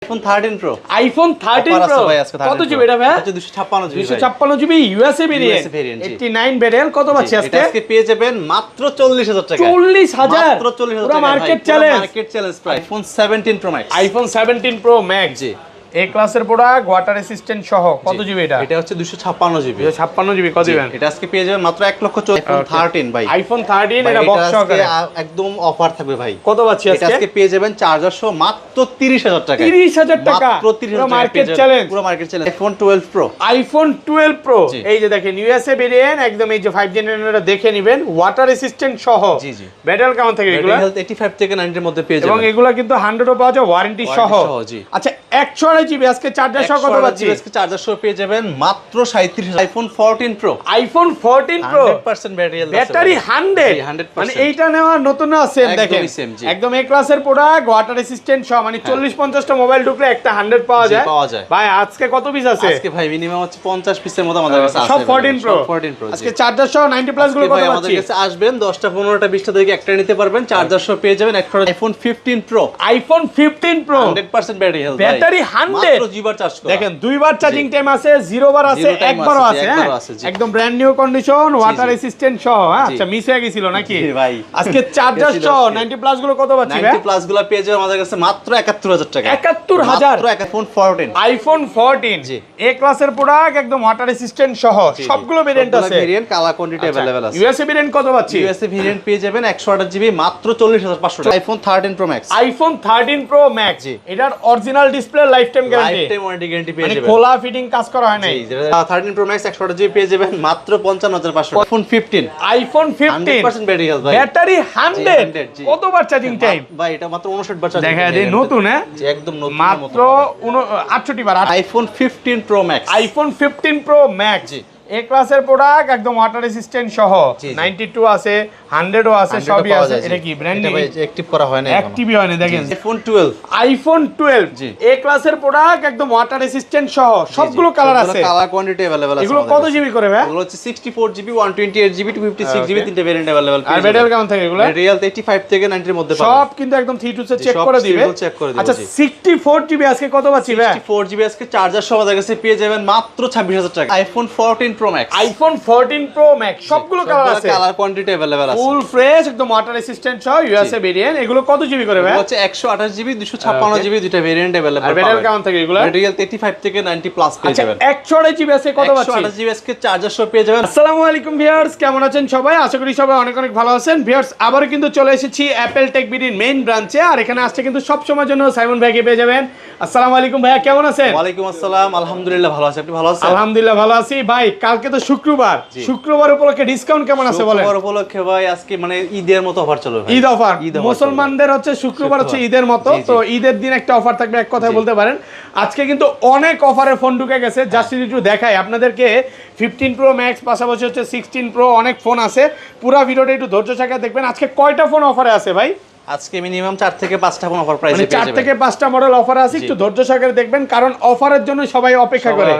IPhone 13 pro. IPhone 13 pro কত GB এটা ভাই? এটা 256 GB. 256 GB USA variant 89 variant কত পাচ্ছি আজকে? এটা আজকে পেয়ে যাবেন মাত্র 40000 টাকা। 40000 মাত্র 40000 পুরো টাকা। Market challenge. Market challenge price. IPhone 17 Pro Max. IPhone 17 Pro Max জি। এ ক্লাসের প্রোডাক্ট ওয়াটার রেসিস্ট্যান্ট সহ কত জিবি এটা? এটা হচ্ছে 256 জিবি। 256 জিবি কত দিবেন? এটা আজকে পেয়ে যাবেন মাত্র 1,40,000 আইফোন 13 ভাই। আইফোন 13 এটা বক্স সহকারে একদম অফার থাকবে ভাই। কত পাচ্ছি এটা আজকে পেয়ে যাবেন চার্জার সহ মাত্র 30000 টাকা। 30000 টাকা মাত্র 30000 টাকা। Market challenge. পুরো market challenge. IPhone 12 Pro. IPhone 12 Pro এই যে দেখেন ইউএসএ ভেরিয়েন্ট একদম এই যে 5 জেনারেশনটা দেখে নেবেন ওয়াটার রেসিস্ট্যান্ট সহ। জি জি। ব্যাটারি কেমন থাকে এগুলো? হেলথ 85 থেকে 90 এর মধ্যে পেয়ে যাবেন। এবং এগুলো কিন্তু 100 ও পাওয়া যায় ওয়ারেন্টি সহ। আচ্ছা 128 জিবি আজকে চার্জার সহ কত পাচ্ছি? আজকে চার্জার সহ পেয়ে যাবেন মাত্র 37000। IPhone 14 pro. IPhone 14 pro 100% battery 100 মানে এইটা নেওয়া নতুন না সেম দেখেন একদম এ ক্লাসের প্রোডাক্ট ওয়াটার রেসিস্ট্যান্ট সহ মানে 40-50টা মোবাইল ঢুকলে একটা 100 পাওয়া যায়। ভাই আজকে কত পিস আছে? আজকে ভাই মিনিমাম হচ্ছে 50 পিসের মতো আমাদের কাছে আছে সব 14 প্রো। আজকে চার্জার সহ 90 প্লাস গুলো কত পাচ্ছি? আমাদের কাছে আসবেন 10টা 15টা 20টা থেকে একটা নিতে পারবেন। চার্জার সহ পেয়ে যাবেন iPhone 15 pro. IPhone 15 pro 100% battery health battery 100 মাত্র দুইবার চার্জ করা। দেখেন দুইবার চার্জিং টাইম আছে, 0 বার আছে, একবারও আছে। একদম brand new condition water resistant সহ। আচ্ছা মিস হয়ে গেছিল নাকি ভাই? আজকে চার্জার সহ 90 প্লাস গুলো কত পাচ্ছি ভাই? 90 প্লাস গুলো পেয়ে যাবেন আমাদের কাছে মাত্র 71000 টাকা। 71000 মাত্র আইফোন 14। IPhone 14 G. এ ক্লাসের প্রোডাক্ট একদম ওয়াটার রেসিস্ট্যান্ট সহ সবগুলো ভেরিয়েন্ট আছে। ভেরিয়েন্ট কালার কোয়ান্টিটি अवेलेबल আছে। ইউএসএ ভেরিয়েন্ট কত পাচ্ছি? ইউএসএ ভেরিয়েন্ট পেয়ে যাবেন 128 জিবি মাত্র 40500 টাকা। IPhone 13 Pro Max. IPhone 13 Pro Max এটার original display lifetime guarantee. Lifetime warranty guarantee পেয়ে মানে যাবেন। খোলা ফিটিং কাজ করা হয় নাই। 13 প্রো ম্যাক্স 128 জিবি পেয়ে যাবেন মাত্র 55500 টাকা। আইফোন 15। আইফোন 15 100% ব্যাটারি হেলথ ভাই। ব্যাটারি 100 কতবার চার্জিং টাইম? ভাই এটা মাত্র 59 বার চার্জ। দেখা যায় নতুন হ্যাঁ জি একদম নতুন মাত্র 68 বার। IPhone 15 Pro Max. IPhone 15 Pro Max A ক্লাসের প্রোডাক্ট একদম ওয়াটার রেসিস্ট্যান্ট সহ 92 আছে 100 ও আছে সবই আছে। এটা কি ব্র্যান্ড নিউ? এটা অ্যাক্টিভ করা হয় না এখনো। অ্যাক্টিভই হয় না দেখেন। আইফোন 12। আইফোন 12 এ ক্লাসের প্রোডাক্ট একদম ওয়াটার রেসিস্ট্যান্ট সহ সবগুলো কালার আছে। কালার কোয়ান্টিটি अवेलेबल আছে। এগুলো কত জিবি করে ভাই? এগুলো হচ্ছে 64 জিবি 128 জিবি 256 জিবি তিনটা ভেরিয়েন্ট अवेलेबल। আর ব্যাটারি কেমন থাকে এগুলো? রিয়েল 85 থেকে 90 এর মধ্যে পাবেন। সব কিন্তু একদম 3 2 চেক করে দিবে। আচ্ছা 64 জিবি আজকে কত পাচ্ছি ভাই? 64 জিবি আজকে চার্জার সহ আমাদের কাছে পেয়ে যাবেন মাত্র 26000 টাকা। IPhone 14 pro Max. IPhone 14 pro max সবগুলো কালার আছে। কালার কোয়ান্টিটি अवेलेबल আছে। ফুল ফ্রেশ একদম ওয়াটার রেসিস্ট্যান্ট সহ ইউএসএ ভেরিয়েন্ট। এগুলো কত জিবি করে ভাই? হচ্ছে 128 জিবি 256 জিবি দুটো ভেরিয়েন্ট अवेलेबल। আর ব্যাটারি কেমন থাকে এগুলো? রিয়েল 85 থেকে 90 প্লাস পেয়ে যাবেন। 128 জিবি আছে কত পাচ্ছি? 128 জিবি আজকে চার্জার সহ পেয়ে যাবেন। আসসালামু আলাইকুম ভিউয়ার্স, কেমন আছেন সবাই? আশা করি সবাই অনেক অনেক ভালো আছেন। ভিউয়ার্স আবারো কিন্তু চলে এসেছি অ্যাপল টেক বিডির মেইন ব্রাঞ্চে। আর এখানে আসছে কিন্তু সব সময়ের জন্য সাইমন ভাইকে পেয়ে যাবেন। আসসালামু আলাইকুম ভাইয়া, কেমন আছেন? ওয়ালাইকুম আসসালাম, আলহামদুলিল্লাহ ভালো আছি। আপনি ভালো আছেন? আলহামদুলিল্লাহ ভালো আছি ভাই। কালকে তো শুক্রবার, শুক্রবার উপলক্ষে ডিসকাউন্ট কেমন আছে বলেন? শুক্রবার উপলক্ষে ভাই আজকে মানে ঈদের মতো অফার চলবে ভাই। ঈদ অফার মুসলমানদের হচ্ছে শুক্রবার হচ্ছে ঈদের মতো। তো ঈদের দিন একটা অফার থাকবে, এক কথায় বলতে পারেন। আজকে কিন্তু অনেক অফারে ফোন ঢুকে গেছে, জাস্ট একটু দেখাই আপনাদেরকে। 15 প্রো ম্যাক্স পাশাপাশি হচ্ছে 16 প্রো অনেক ফোন আছে। পুরো ভিডিওটা একটু ধৈর্য সহকারে দেখবেন। আজকে কয়টা ফোন অফারে আছে ভাই? আজকে মিনিমাম 4 থেকে 5টা ফোন অফার প্রাইসে পেয়ে যাবেন। 4 থেকে 5টা মডেল অফারে আছে, একটু ধৈর্য সহকারে দেখবেন কারণ অফারের জন্য সবাই অপেক্ষা করে।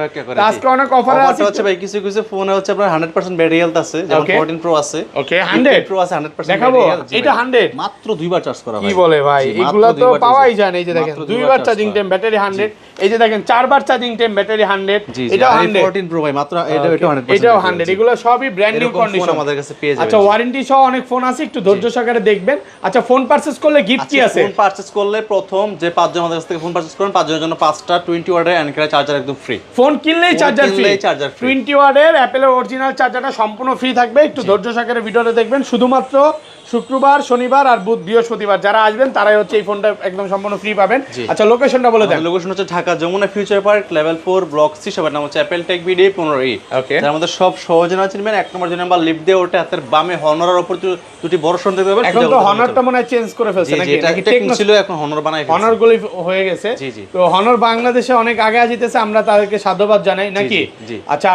আজকে অনেক অফারে আছে। হচ্ছে ভাই কিছু কিছু ফোনে হচ্ছে আপনার 100% ব্যাটারি হেলথ আছে, যেমন 14 প্রো আছে। ওকে 100 প্রো আছে 100% দেখাবো। এটা 100 মাত্র দুইবার চার্জ করা ভাই। কি বলে ভাই, এগুলা তো পাওয়াই যায় না। এই যে দেখেন দুইবার চার্জিং টাইম ব্যাটারি 100। এই যে দেখেন 4 বার চার্জিং টাইম ব্যাটারি 100। এটাও 100 14 প্রো ভাই মাত্র এটাও 100%। এটাও 100। এগুলো সবই ব্র্যান্ড নিউ কন্ডিশন আমাদের কাছে পেয়ে যাবেন। আচ্ছা ওয়ারেন্টি সহ অনেক ফোন আছে, একটু ধৈর্য সহকারে দেখবেন। আচ্ছা ফোন পারচেজ করলে গিফট কি আছে? ফোন পারচেজ করলে প্রথম যে 5 জন আমাদের কাছ থেকে ফোন পারচেজ করেন 5 জনের জন্য 5টা 20 ওয়াটের অ্যানকার চার্জার একদম ফ্রি। ফোন কিনলেই চার্জার ফ্রি। 20 ওয়াটের অ্যাপেলের অরিজিনাল চার্জারটা সম্পূর্ণ ফ্রি থাকবে। একটু ধৈর্য সহকারে ভিডিওটা দেখবেন। শুধুমাত্র শুক্রবার, শনিবার আর বুধ, বৃহস্পতিবার যারা আসবেন তারাই হচ্ছে এই ফোনটা একদম সম্পূর্ণ ফ্রি পাবেন। আচ্ছা লোকেশনটা বলে দেন। লোকেশন হচ্ছে Dhaka Jamuna future park level 4 block C, সবার নাম হচ্ছে অ্যাপল টেক বিডি 15E। ওকে যার মধ্যে সব সহজে না চিনবেন। 1 নম্বর যে নাম্বার লিফট দিয়ে ওটা হাতের বামে হনারের উপর দুটি বড় সন দেখতে পাবেন। এখন তো হনারটা মনে হয় চেঞ্জ করে ফেলছে নাকি? এটা টেকনো ছিল, এখন হনার বানাই ফেলছে। হনার গুলি হয়ে গেছে। তো হনার বাংলাদেশে অনেক আগে আসিতেছে, আমরা তাদেরকে সাধুবাদ জানাই নাকি? আচ্ছা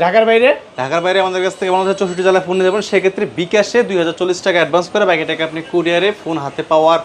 ঢাকার বাইরে? ঢাকার বাইরে আমাদের কাছ থেকে 64 জেলায় ফোন নিতে পারেন। সেক্ষেত্রে বিকাশে 2040 টাকা অ্যাডভান্স করে বাকি টাকা আপনি কুরিয়ারে ফোন হাতে পাওয়ার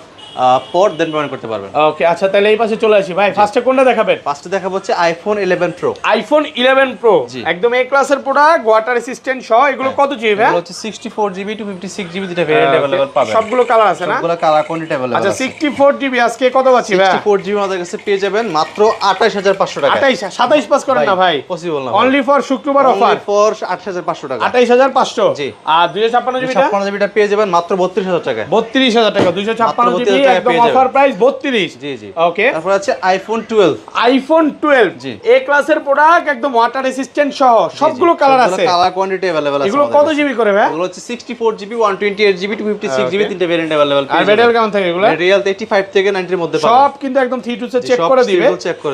পর দেন পেমেন্ট করতে পারবেন। ওকে আচ্ছা, তাহলে এই পাশে চলে আসি ভাই। ফার্স্টে কোনটা দেখাবেন? ফার্স্টে দেখাবো হচ্ছে আইফোন 11 প্রো। আইফোন 11 প্রো একদম এ ক্লাসের প্রোডাক্ট, ওয়াটার রেসিস্ট্যান্ট সহ। এগুলো কত জিবি ভাই? এগুলো হচ্ছে 64 জিবি টু 56 জিবি দুটো ভেরিয়েন্ট अवेलेबल পাবেন। সবগুলো কালার আছে না? সবগুলো কালার কোয়ান্টিটি अवेलेबल আছে। আচ্ছা 64 জিবি আজকে কত পাচ্ছি ভাই? 64 জিবি আমাদের কাছে পেয়ে যাবেন মাত্র 28500 টাকা। 27 পাস করেন না ভাই? পসিবল না। অনলি ফর শুক্রবার অফার। অনলি ফর 28500 টাকা। 28500 জি। আর 256 জিবিটা? 256 জিবিটা পেয়ে যাবেন মাত্র 32000 টাকা। 32000 টাকা। 256 জিবি একদম অফার প্রাইস 32। জি জি। ওকে, তারপর আছে আইফোন 12। IPhone 12 G. এ ক্লাসের প্রোডাক্ট, একদম ওয়াটার রেসিস্ট্যান্ট সহ। সবগুলো কালার আছে। কালার কোয়ান্টিটি अवेलेबल আছে। এগুলো কত জিবি করে ভাই? এগুলো হচ্ছে 64 জিবি 128 জিবি টু 56 জিবি তিনটে ভেরিয়েন্ট अवेलेबल। আর ব্যাটারি কেমন থাকে এগুলো? রিয়েল 85 থেকে 90 এর মধ্যে পাবেন। সব কিন্তু একদম 3 টু চেক করে দিবে।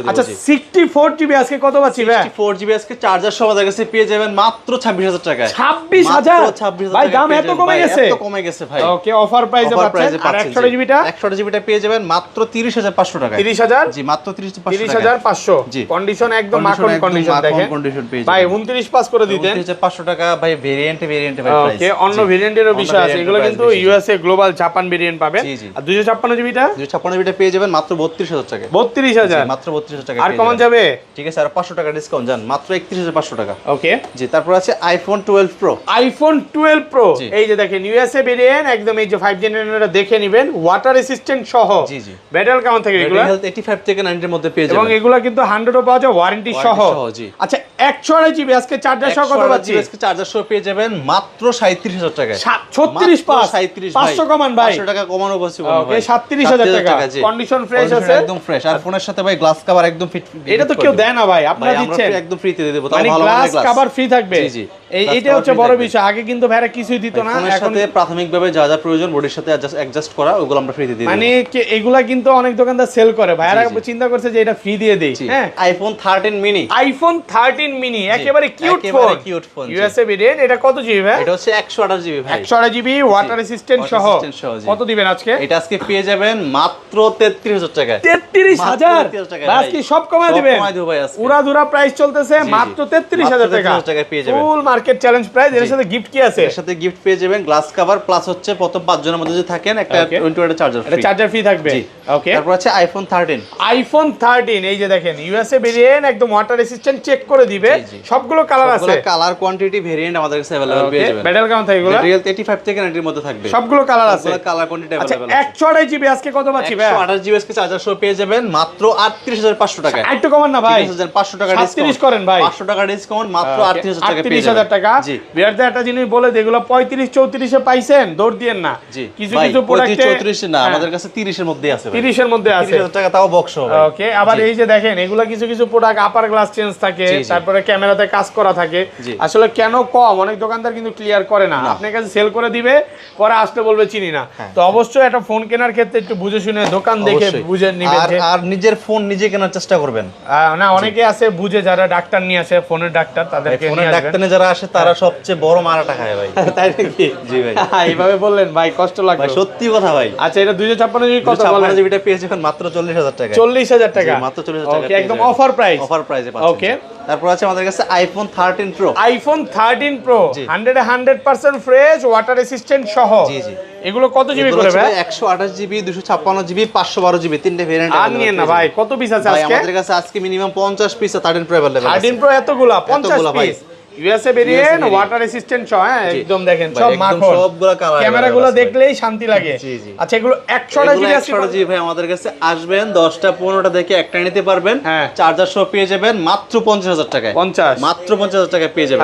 আচ্ছা 64 জিবি আজকে কত পাচ্ছি ভাই? 64 জিবি আজকে চার্জার সহ আমাদের কাছে পেয়ে যাবেন মাত্র 26000 টাকায়। 26000 ভাই, দাম এত কমে গেছে? এত কমে গেছে ভাই। ওকে, অফার প্রাইসে পাচ্ছেন। আর 128 জিবিটা? 128 জিবিটা পেয়ে যাবেন মাত্র 30500 টাকায়। 30000? জি, মাত্র 30500 টাকা। 30500। জি। কন্ডিশন একদম মাখন কন্ডিশন দেখেন কন্ডিশন পেয়ে ভাই। যাবেন 29 পাস করে দিতেন। 30500 টাকা ভাই। ভেরিয়েন্টে ভাই প্রাইস। ওকে, অন্য ভেরিয়েন্টেরও বিষয় আছে। এগুলো কিন্তু ইউএসএ গ্লোবাল জাপান ভেরিয়েন্ট পাবেন। আর 256 জিবিটা? 256 জিবিটা পেয়ে যাবেন মাত্র 32000 টাকায়। 32000 মাত্র 32000 টাকা। আর কমন যাবে? ঠিক আছে, আর 500 টাকা ডিসকাউন্ট যান মাত্র 31500 টাকা। ওকে জি। তারপর আছে আইফোন 12 প্রো। আইফোন 12 প্রো জি। এই যে দেখেন ইউএসএ ভেরিয়েন্ট, একদম এই যে 5 জেনারেশনটা দেখে নেবেন, ওয়াটার রেসিস্ট্যান্ট সহ। জি জি। ব্যাটারি কেমন থাকে এগুলো? হেলথ 85 থেকে 90 এর মধ্যে পেয়ে যাবেন। এবং এগুলো কিন্তু 100 ও পাওয়া যায় ওয়ারেন্টি সহ। জি। আচ্ছা 128 জিবি আজকে চার্জার সহ কত পাচ্ছি? আজকে চার্জার সহ পেয়ে যাবেন মাত্র 37000 টাকায়। 36 পাস। 37 500 কমান ভাই। 500 টাকা কমানো পসিবল ওকে 37000 টাকা। কন্ডিশন ফ্রেশ আছে, একদম ফ্রেশ। আর ফোনের সাথে ভাই গ্লাস কভার একদম ফিট। এটা তো কেউ দেয় না ভাই, আপনারা দিচ্ছেন। আমরা একদম ফ্রিতে দিয়ে দেব। মানে গ্লাস কভার ফ্রি থাকবে। জি জি। এইটা হচ্ছে বড় বিষয়। আগে কিন্তু ভাইরা কিছুই দিত না। ফোনের সাথে প্রাথমিকভাবে যা যা প্রয়োজন বডির সাথে অ্যাডজাস্ট করা, ওগুলো আমরা ফ্রিতে দিয়ে দেব। মানে এগুলা কিন্তু অনেক দোকানদার সেল করে, ভাইরা চিন্তা করছে যে এটা ফ্রি দিয়ে দেই। হ্যাঁ, আইফোন 13 মিনি। আইফোন 13 মিনি একেবারে cute phone. Cute phone. USA variant. এটা কত জিবি ভাই? এটা হচ্ছে 128 জিবি ভাই। 128 জিবি ওয়াটার রেসিস্ট্যান্ট সহ। কত দিবেন আজকে? এটা আজকে পেয়ে যাবেন মাত্র 33000 টাকায়। 33000 আজকে সব কমায় দিবেন। কমায় দেব ভাই আজকে। উড়াধুরা প্রাইস চলতেছে মাত্র 33000 টাকা পেয়ে যাবেন। ফুল মার্কেট চ্যালেঞ্জ প্রাইস। এর সাথে গিফট কি আছে? এর সাথে গিফট পেয়ে যাবেন গ্লাস কভার প্লাস হচ্ছে প্রথম 5 জনের মধ্যে যদি থাকেন একটা 20 ওয়াটের চার্জার ফ্রি। এটা চার্জার ফ্রি থাকবে। ওকে। তারপর আছে আইফোন 13। আইফোন 13 এই যে দেখেন ইউএসএ ভেরিয়েন্ট, একদম ওয়াটার রেসিস্ট্যান্ট চেক করে দিবে। সবগুলো কালার আছে। সবগুলো কালার কোয়ান্টিটি ভেরিয়েন্ট আমাদের কাছে अवेलेबल পেয়ে যাবেন। ব্যাটারি কেমন থাকে এগুলো? রিয়েল 85 থেকে 90 এর মধ্যে থাকবে। সবগুলো কালার আছে। সবগুলো কালার কোয়ান্টিটি अवेलेबल আছে। 128 জিবি আজকে কত পাচ্ছি ভাই? 128 জিবি আজকে চার্জার সহ পেয়ে যাবেন মাত্র 38500 টাকায়। একটু কমান না ভাই? 500 টাকা ডিসকাউন্ট 37 করেন ভাই। 500 টাকা ডিসকাউন্ট মাত্র 38000 টাকা পেয়ে যাবেন। 38000 টাকা। বিয়ারদের একটা জিনিস বলে যেগুলো 35 34 এ পাইছেন, দৌড় দিয়েন না। কিছু কিছু প্রোডাক্টে 34 না, আমাদের কাছে 30 এর মধ্যে আছে ভাই। 30 এর মধ্যে আছে। 30000 টাকা তাও বক্স হবে। ওকে। আবার এই যে দেখেন এগুলা কিছু কিছু প্রোডাক্ট আপার গ্লাস চেঞ্জ থাকে, তারপরে ক্যামেরাতে কাজ করা থাকে। আসলে কেন কম অনেক দোকানদার কিন্তু ক্লিয়ার করে না। আপনার কাছে সেল করে দিবে, পরে আসলে বলবে চিনি না। তো অবশ্যই একটা ফোন কেনার ক্ষেত্রে একটু বুঝে শুনে দোকান দেখে বুঝে নিবেন। আর নিজের ফোন নিজে কেনার চেষ্টা করবেন। না অনেকে আছে বুঝে, যারা ডাক্তার নিয়ে আসে, ফোনের ডাক্তার, তাদেরকে ফোনের ডাক্তারে যারা আসে তারা সবচেয়ে বড় মারাটা খায় ভাই। তাই নাকি? জি ভাই। এইভাবে বললেন ভাই, কষ্ট লাগবে। ভাই সত্যি কথা ভাই। আচ্ছা এটা 256 জিবি কত বলেন? 256 জিবিটা পেয়ে যাবেন মাত্র 40000 টাকা। 40000 টাকা মাত্র 40000 টাকা। ওকে, একদম অফার প্রাইস। অফার প্রাইসে পাচ্ছেন। ওকে। তারপর আছে আমাদের কাছে iPhone 13 pro. IPhone 13 pro 100% fresh water resistant সহ। জি জি। এগুলো কত জিবি করে ভাই? 128 জিবি 256 জিবি 512 জিবি তিনটে ভেরিয়েন্ট আর নিয়ে না ভাই, কত পিস আছে আজকে? আমাদের কাছে আজকে মিনিমাম 50 পিস 13 প্রো अवेलेबल আছে। 13 প্রো এতগুলা 50 piece USA variant water resistant সহ। হ্যাঁ একদম দেখেন সব মাখন, সবগুলো কালার, ক্যামেরাগুলো দেখলেই শান্তি লাগে। আচ্ছা এগুলো 128 জিবি আছে। 128 জিবি ভাই আমাদের কাছে আসবেন 10টা 15টা দেখে একটা নিতে পারবেন। হ্যাঁ। চার্জার সহ পেয়ে যাবেন মাত্র 50000 টাকায়। 50 মাত্র 50000 টাকায় পেয়ে যাবেন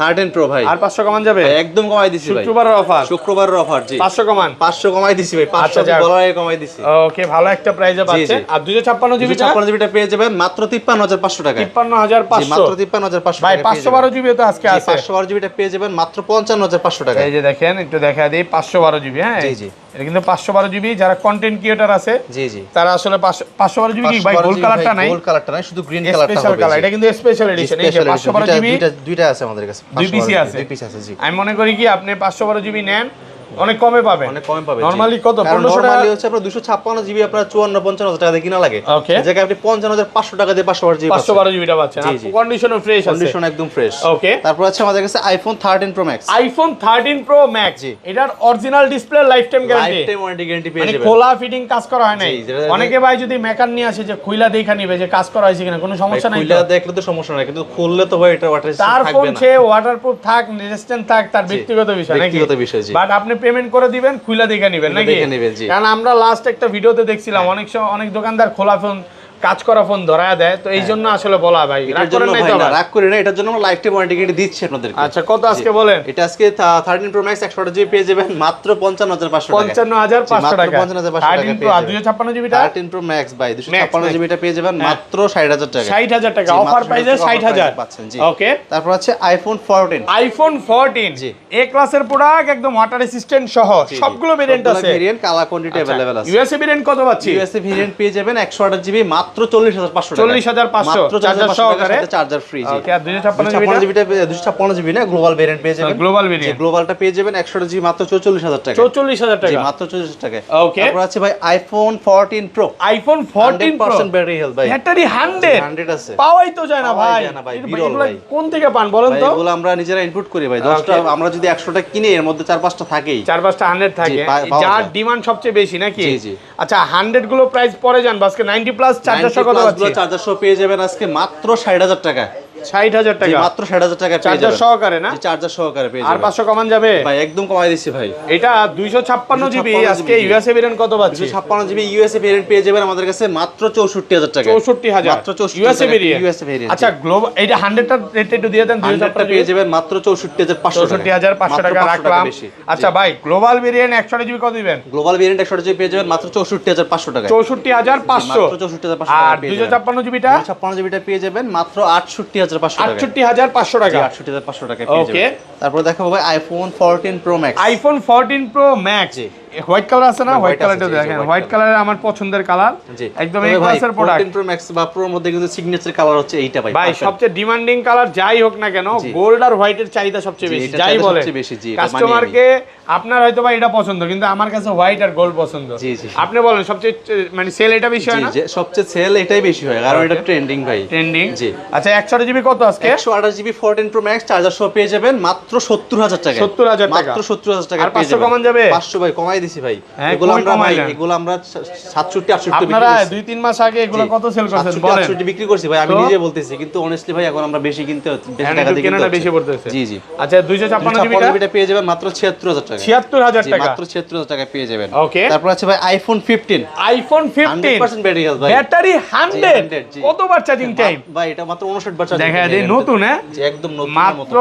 13 প্রো ভাই। আর 500 কমান যাবে? ভাই একদম কমাই দিছি ভাই। শুক্রবারের অফার। শুক্রবারের অফার। জি 500 কমান। 500 কমাই দিছি ভাই। 500 বলার আগে কমাই দিছি। ওকে, ভালো একটা প্রাইসে পাচ্ছেন। আর 256 জিবি 256 জিবিটা পেয়ে যাবেন মাত্র 53500 টাকায়। 53500 মাত্র 53500 ভাই। 512 জিবি তো আজকে আছে। 512 জিবিটা পেয়ে যাবেন মাত্র 55500 টাকা। এই যে দেখেন একটু দেখা দেই 512 জিবি। হ্যাঁ জি জি। এটা কিন্তু 512 জিবি। যারা কন্টেন্ট ক্রিয়েটর আছে জি জি তারা আসলে 512 জিবি কি ভাই গোল্ড কালারটা নাই? গোল্ড কালারটা নাই, শুধু গ্রিন কালারটা হবে। স্পেশাল কালার, এটা কিন্তু স্পেশাল এডিশন। এই যে 512 জিবি দুইটা আছে আমাদের কাছে। দুই পিসি আছে। দুই পিস আছে জি। আমি মনে করি কি আপনি 512 জিবি নেন, অনেক কমে পাবেন। অনেক কমে পাবেন। নরমালি কত? 1500 টাকা। নরমালি হচ্ছে আপনার 256 জিবি আপনার 54-55 টাকা দিয়ে কিনা লাগে। ওকে, এই জায়গায় আপনি 55500 টাকা দিয়ে 512 জিবি 512 জিবিটা পাচ্ছেন। আর কন্ডিশনও ফ্রেশ আছে, কন্ডিশন একদম ফ্রেশ। ওকে, তারপর আছে আমাদের কাছে iPhone 13 Pro Max. IPhone 13 Pro Max, এটার original display lifetime guarantee, lifetime warranty guarantee পেয়ে মানে যাবেন। খোলা ফিটিং কাজ করা হয় নাই। অনেকে ভাই যদি মেকার নিয়ে আসে যে খুইলা দেখা নিবে যে কাজ করা হয়েছে কিনা, কোনো সমস্যা নাই। খুলে দেখলে তো সমস্যা নাই, কিন্তু খুললে তো ভাই এটা ওয়াটার তার থাকবে ফোন না। সে ওয়াটারপ্রুফ থাক রেজিস্ট্যান্ট থাক তার ব্যক্তিগত বিষয় নাকি, ব্যক্তিগত বিষয়। জি, বাট আপনি পেমেন্ট করে দিবেন, খুইলা দেখা নিবেন নাকি। কারণ আমরা লাস্ট একটা ভিডিওতে দেখছিলাম অনেক দোকানদার খোলা ফোন কাজ করা ফোন ধরায়া দেয়, তো এই জন্য আসলে বলা ভাই রাগ করেন নাই তো ভাই। রাগ করি না, এটার জন্য আমরা লাইফ টাইম ওয়ারেন্টি গ্যারান্টি দিচ্ছি আপনাদের। আচ্ছা, কত আজকে বলেন? এটা আজকে 13 প্রো ম্যাক্স 128 জিবি পেয়ে যাবেন মাত্র 55500 টাকা। 55500 টাকা। 55500 টাকা 13 প্রো আর 256 জিবিটা 13 প্রো ম্যাক্স ভাই 256 জিবিটা পেয়ে যাবেন মাত্র 60000 টাকা। 60000 টাকা অফার প্রাইসে 60000 পাচ্ছেন। জি, ওকে। তারপর আছে আইফোন 14। আইফোন 14 জি, এ ক্লাসের প্রোডাক্ট, একদম ওয়াটার রেসিস্ট্যান্ট সহ সবগুলো ভেরিয়েন্ট আছে। ভেরিয়েন্ট কালার কোয়ান্টিটি अवेलेबल আছে। ইউএসএ ভেরিয়েন্ট কত পাচ্ছি? ইউএসএ ভেরিয়েন্ট পেয়ে যাবেন 128 জিবি মাত্র 40500 টাকা। 40500 চার্জার সহকারে, চার্জার ফ্রি। জি, ওকে। আর 256 জিবিটা 256 জিবি না, গ্লোবাল ভেরিয়েন্ট পেয়ে যাবেন। গ্লোবাল ভেরিয়েন্ট, গ্লোবালটা পেয়ে যাবেন 128 জিবি মাত্র 44000 টাকা। 44000 জি, টাকা, মাত্র 44000 টাকা। ওকে। তারপর আছে ভাই iPhone 14 pro. IPhone 14 pro 100% battery health ভাই। ব্যাটারি 100 আছে। পাওয়াই তো যায় না পাওয়াই ভাই। যায় না ভাই, এগুলো বিরল ভাই। কোন থেকে পান বলেন তো? এগুলো আমরা নিজেরা ইনপুট করি ভাই। 10টা আমরা যদি 100টা কিনি এর মধ্যে 4-5টা থাকেই। 4-5টা 100 থাকে, পাওয়া যার যায়। ডিমান্ড সবচেয়ে বেশি নাকি? জি, জি। আচ্ছা, 100 গুলো প্রাইস পরে যান আজকে 90 প্লাস চার্জার সহ কত পাচ্ছি? চার্জার সহ পেয়ে যাবেন আজকে মাত্র 60000 টাকা। 60000 জি, টাকা মাত্র 60000 টাকা পেয়ে চার্জার যাবেন। সহকারে না? জি, চার্জার সহকারে পেয়ে আর যাবেন। 500 কমান যাবে ভাই একদম কমাই দিচ্ছি ভাই। এটা 256 জিবি আজকে ইউএসএ ভেরিয়েন্ট কত পাচ্ছি? 256 জিবি ইউএসএ ভেরিয়েন্ট পেয়ে যাবেন আমাদের কাছে মাত্র 64000 টাকা। 64000 মাত্র 64 ইউএসএ ভেরিয়েন্ট। USA variant. আচ্ছা, গ্লোবাল এটা 100 টা রেট একটু দিয়ে দেন। 256 পেয়ে যাবেন মাত্র 64500 টাকা। 64500 টাকা রাখলাম। আচ্ছা ভাই, গ্লোবাল ভেরিয়েন্ট 100 জিবি কত দিবেন? গ্লোবাল ভেরিয়েন্ট 100 জিবি পেয়ে যাবেন মাত্র 64500 টাকা। 64500 মাত্র 64500 আর টাকা পেয়ে যাবেন। 256 জিবিটা 256 জিবিটা পেয়ে যাবেন মাত্র 68500 টাকা। 68500 টাকা। 68500 টাকা পেয়ে ওকে। যাবেন। তারপর দেখাবো ভাই iPhone 14 pro Max. IPhone 14 pro max, white colour আছে না? হোয়াইট কালারটা আছে, জি, দেখেন, white হোয়াইট কালার আমার পছন্দের কালার, একদম এই ক্লাসের প্রোডাক্ট। 14 প্রো ম্যাক্স বা প্রোর মধ্যে কিন্তু সিগনেচার কালার হচ্ছে এইটা ভাই। ভাই সবচেয়ে ডিমান্ডিং কালার যাই হোক না কেন, গোল্ড আর হোয়াইটের চাহিদা সবচেয়ে বেশি। যাই বলে কাস্টমারকে আপনার হয়তো ভাই এটা পছন্দ, কিন্তু আমার কাছে হোয়াইট আর গোল্ড পছন্দ। জি, জি। আপনি বলেন সবচেয়ে মানে সেল এটা বেশি হয় না? জি, সবচেয়ে সেল এটাই বেশি হয় কারণ এটা ট্রেন্ডিং ভাই। ট্রেন্ডিং। জি। আচ্ছা, 128 জিবি কত আজকে? 128 জিবি 14 প্রো ম্যাক্স চার্জার সহ পেয়ে যাবেন মাত্র 70000 টাকা। 70000 টাকা, মাত্র 70000 টাকা আর পেয়ে 500 যাবেন। কমান যাবে? 500 ভাই কমাই দিছি ভাই। হ্যাঁ, এগুলো আমরা ভাই কমাইলেন। এগুলো আমরা 67-68 আপনারা 2-3 মাস আগে এগুলো কত সেল করছেন বলেন? 67 বিক্রি করছি ভাই, আমি নিজে বলতেছি, কিন্তু অনেস্টলি ভাই এখন আমরা বেশি কিনতে বেশি টাকা দিয়ে কিনতে বেশি পড়তেছে। জি, জি। আচ্ছা, 256 জিবিটা পেয়ে যাবেন মাত্র 76000 টাকা। 76000 জি, টাকা, মাত্র 76000 টাকা পেয়ে যাবেন। ওকে। তারপর আছে ভাই আইফোন 15। আইফোন 15 100% ব্যাটারি হেলথ ভাই। ব্যাটারি 100 জি। কতবার চার্জিং টাইম? ভাই এটা মাত্র 59 বার চার্জ। দেখা যায় নতুন, হ্যাঁ জি, একদম নতুন মাত্র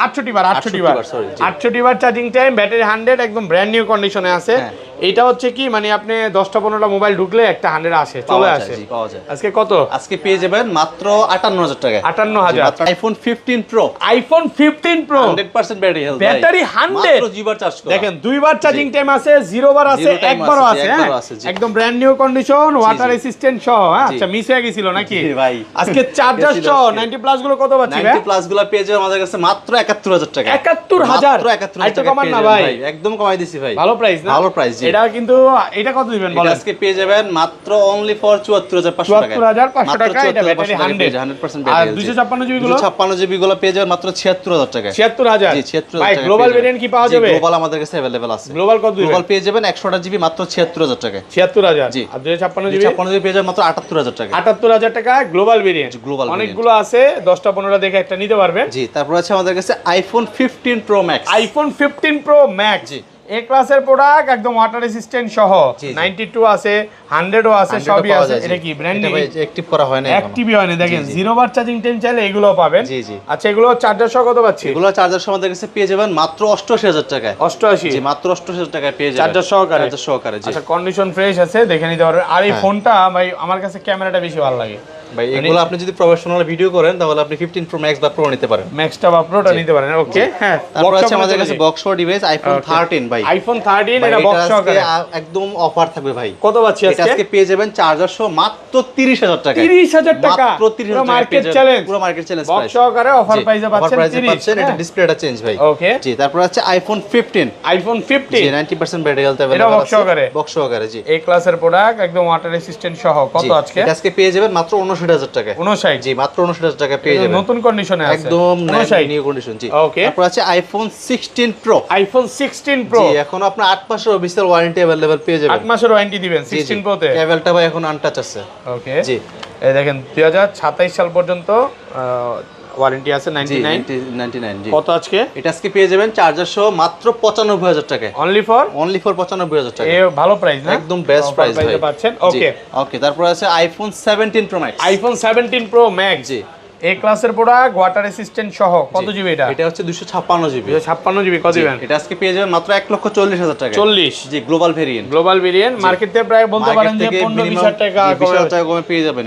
68 বার 68 বার, sorry, জি। 68 বার চার্জিং টাইম, ব্যাটারি 100, একদম ব্র্যান্ড নিউ কন্ডিশনে আছে। হ্যাঁ। এটা হচ্ছে কি মানে আপনি 10টা-15টা মোবাইল ঢুকলে একটা 100 আসে, চলে আসে। জি, পাওয়া যায়। আজকে কত? আজকে পেয়ে যাবেন মাত্র 58000 টাকা। 58000। IPhone 15 pro. IPhone 15 pro 100% battery health. Battery 100, মাত্র 2 বার চার্জ করা। দেখেন 2 বার চার্জিং টাইম আছে, 0 বার আছে, Zero time একবারও আছে, আছে, একবারও হ্যাঁ আছে, জি। একদম brand new condition, water resistant সহ। হ্যাঁ, জি। আচ্ছা মিস হয়ে গেছিল নাকি? জি ভাই। আজকে চার্জার গেছিল সহ আজকে। 90 প্লাস গুলো কত পাচ্ছি ভাই? 90 প্লাস গুলো পেয়ে যাবেন আমাদের কাছে মাত্র 71000 টাকা। 71000 মাত্র 71000 আরেকটু টাকা কমান পেয়ে না যাবেন ভাই? ভাই। একদম কমাই দিছি ভাই। ভালো প্রাইস না? ভালো প্রাইস, জি। এটা কিন্তু এটা কত দিবেন এটা বলেন? আজকে পেয়ে যাবেন মাত্র অনলি ফর 74500 টাকা। 74500 টাকা, এটা ব্যাটারি 100 100% আর ব্যাটারি। 256 জিবি গুলো? 256 জিবি গুলো পেয়ে যাবেন মাত্র 76000 টাকা। 76000 জি, 76000 ভাই, টাকা। গ্লোবাল ভেরিয়েন্ট কি পাওয়া যাবে? গ্লোবাল আমাদের কাছে अवेलेबल আছে। গ্লোবাল কত দিবেন? গ্লোবাল পেয়ে যাবেন 128 জিবি মাত্র 76000 টাকা। 76000। জি। আর 256 জিবি? 256 জিবি পেয়ে যাবেন মাত্র 78000 টাকা। 78000 টাকা গ্লোবাল ভেরিয়েন্ট। গ্লোবাল অনেকগুলো আছে, 10টা-15টা দেখে একটা নিতে পারবেন। জি, তারপর আছে আমাদের কাছে iPhone 15 Pro Max. IPhone 15 Pro Max, জি। এ ক্লাসের প্রোডাক্ট, একদম ওয়াটার রেসিস্ট্যান্ট সহ। জি, জি। 92 আছে, 100ও আছে, সবই আছে। এটা কি ব্র্যান্ড নিউ? অ্যাক্টিভ করা হয় না এখনো। অ্যাক্টিভই হয়নি, দেখেন জি, জি। 0 বার চার্জিং টাইম চাইলে এগুলো পাবেন। জি, জি। আচ্ছা, এগুলো চার্জার সহ কত পাচ্ছি? এগুলো চার্জার সহ আমাদের কাছে পেয়ে যাবেন মাত্র 88000 টাকায়। 88। জি, মাত্র 88000 টাকায় পেয়ে যাবেন চার্জার সহকারে? চার্জার সহকারে, জি। আচ্ছা, কন্ডিশন ফ্রেশ আছে, দেখে নিতে পারবেন। আর এই হ্যাঁ। ফোনটা ভাই আমার কাছে ক্যামেরাটা বেশি ভালো লাগে। ভাই এগুলো আপনি যদি প্রফেশনাল ভিডিও করেন তাহলে আপনি 15 প্রো ম্যাক্স বা প্রো নিতে পারেন, ম্যাক্সটা বা প্রোটা নিতে পারেন। ওকে, হ্যাঁ। তারপর আছে আমাদের কাছে বক্স সহ ডিভাইস আইফোন 13 ভাই। আইফোন 13 ভাই, এটা এটা বক্স আজকে সহকারে একদম অফার থাকবে ভাই। কত পাচ্ছি এটা আজকে পেয়ে যাবেন চার্জার সহ মাত্র 30,000 টাকা। 30,000 টাকা, মাত্র 30,000 পুরো টাকা মার্কেট পেয়ে যাবেন। চ্যালেঞ্জ, পুরো মার্কেট চ্যালেঞ্জ বক্স প্রাইস। সহকারে অফার জি, প্রাইসে অফার প্রাইসে 30 পাচ্ছেন। এটা ডিসপ্লেটা চেঞ্জ ভাই। ওকে, জি, তারপর আছে আইফোন 15। আইফোন জি 15 90% ব্যাটারি হেলথ এটা अवेलेबल বক্স সহকারে, বক্স সহকারে। জি, এই ক্লাসের প্রোডাক্ট একদম ওয়াটার রেসিস্ট্যান্ট সহ। কত জি, আজকে? এটা আজকে পেয়ে যাবেন মাত্র 59,000 টাকা। 59, জি, মাত্র 59,000 টাকা পেয়ে যাবেন, নতুন কন্ডিশনে আছে একদম 59। New condition. জি, ওকে, তারপর আছে আইফোন 16 প্রো। আইফোন 16 প্রো, জি, এখন আপনার 8 মাসের অফিসিয়াল ওয়ারেন্টি अवेलेबल পেয়ে যাবেন। 8 মাসের ওয়ারেন্টি দিবেন 16 প্রোতে। কেবলটা ভাই এখন আনটাচ আছে। ওকে, জি, এই দেখেন 2027 সাল পর্যন্ত ওয়ারেন্টি আছে 99। 99। জি, কত আজকে? এটা আজকে পেয়ে যাবেন চার্জার সহ মাত্র 95,000 টাকায়। অনলি ফর 95,000 টাকা। এ ভালো প্রাইস না? একদম বেস্ট প্রাইস ভাই পাচ্ছেন। জি, ওকে, ওকে, তারপর আছে iPhone 17 Pro Max. IPhone 17 Pro Max, জি, এই ক্লাসের প্রোডাক্ট ওয়াটার রেসিস্ট্যান্ট সহ। কত জিবি এটা? এটা হচ্ছে 256 জিবি। 256 জিবি। কত দিবেন? এটা আজকে পেয়ে যাবেন মাত্র 1,40,000 টাকা। 40। জি, global variant. Global variant, market থেকে প্রায় বলতে পারেন যে 15-20 হাজার টাকা 20,000 টাকা কমে পেয়ে যাবেন।